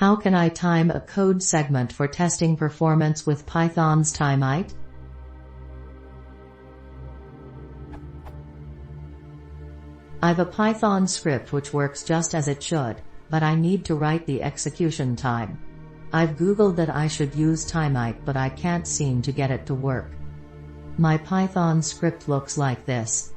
How can I time a code segment for testing performance with Python's timeit? I've a Python script which works just as it should, but I need to write the execution time. I've Googled that I should use timeit, but I can't seem to get it to work. My Python script looks like this.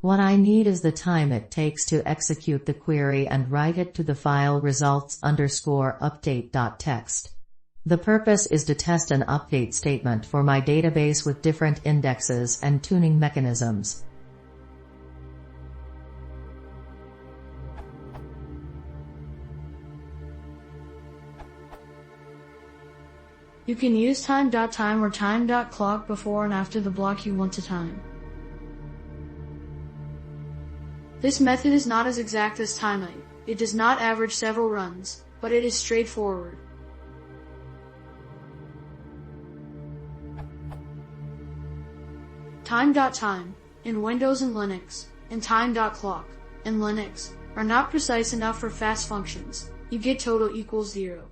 What I need is the time it takes to execute the query and write it to the file results_update.txt. The purpose is to test an update statement for my database with different indexes and tuning mechanisms. You can use time.time or time.clock before and after the block you want to time. This method is not as exact as timeit. It does not average several runs, but it is straightforward. Time.time in Windows and Linux, and time.clock in Linux are not precise enough for fast functions. You get total equals 0.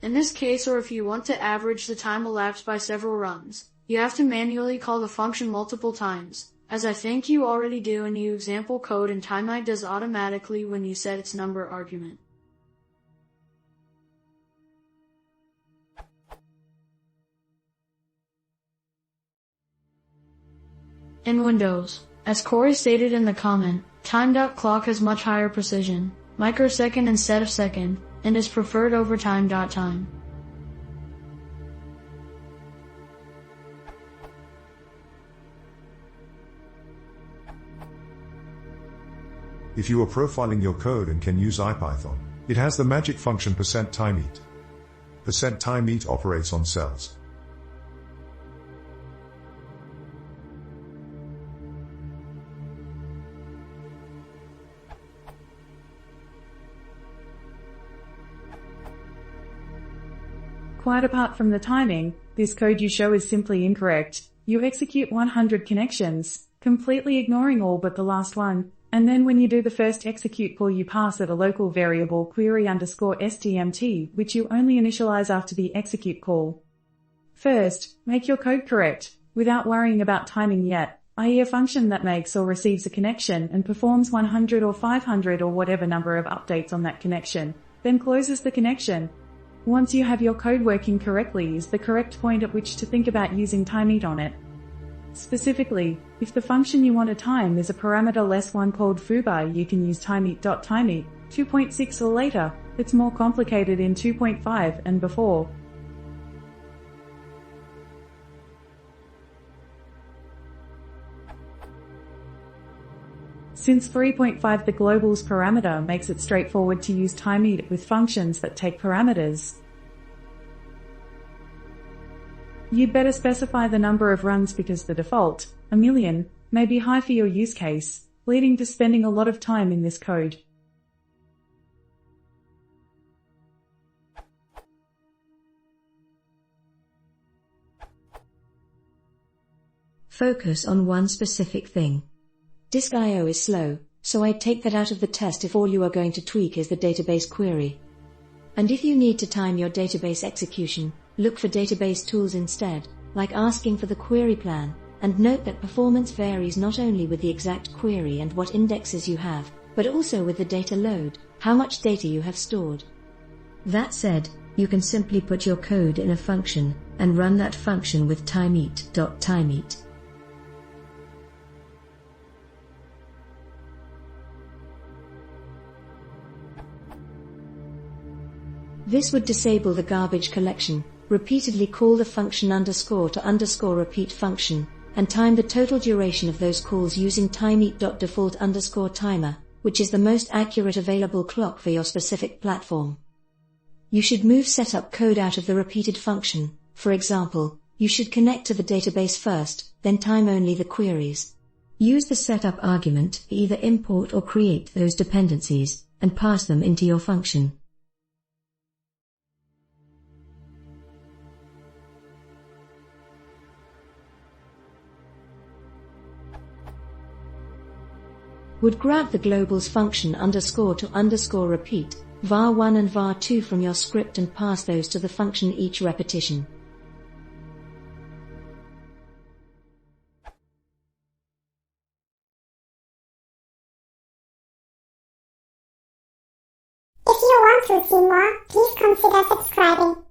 In this case, or if you want to average the time elapsed by several runs, you have to manually call the function multiple times, as I think you already do in the example code, and timeit does automatically when you set its number argument. In Windows, as Corey stated in the comment, time.clock has much higher precision, microsecond instead of second, and is preferred over time.time. If you are profiling your code and can use IPython, it has the magic function %timeit. %timeit operates on cells. Quite apart from the timing, this code you show is simply incorrect. You execute 100 connections, completely ignoring all but the last one, and then when you do the first execute call you pass it a local variable query_stmt, which you only initialize after the execute call. First, make your code correct, without worrying about timing yet, i.e. a function that makes or receives a connection and performs 100 or 500 or whatever number of updates on that connection, then closes the connection. Once you have your code working correctly is the correct point at which to think about using timeit on it. Specifically, if the function you want to time is a parameter less one called foobar, you can use timeit.timeit 2.6 or later. It's more complicated in 2.5 and before. Since 3.5 the globals parameter makes it straightforward to use timeit with functions that take parameters. You'd better specify the number of runs because the default, 1,000,000, may be high for your use case, leading to spending a lot of time in this code. Focus on one specific thing. Disk I/O is slow, so I'd take that out of the test if all you are going to tweak is the database query. And if you need to time your database execution, look for database tools instead, like asking for the query plan, and note that performance varies not only with the exact query and what indexes you have, but also with the data load, how much data you have stored. That said, you can simply put your code in a function, and run that function with timeit.timeit. This would disable the garbage collection, repeatedly call the function _to_repeat function, and time the total duration of those calls using timeit.default_timer, which is the most accurate available clock for your specific platform. You should move setup code out of the repeated function. For example, you should connect to the database first, then time only the queries. Use the setup argument to either import or create those dependencies, and pass them into your function. Would grab the globals function _to _repeat, var1 and var2 from your script and pass those to the function each repetition. If you want to see more, please consider subscribing.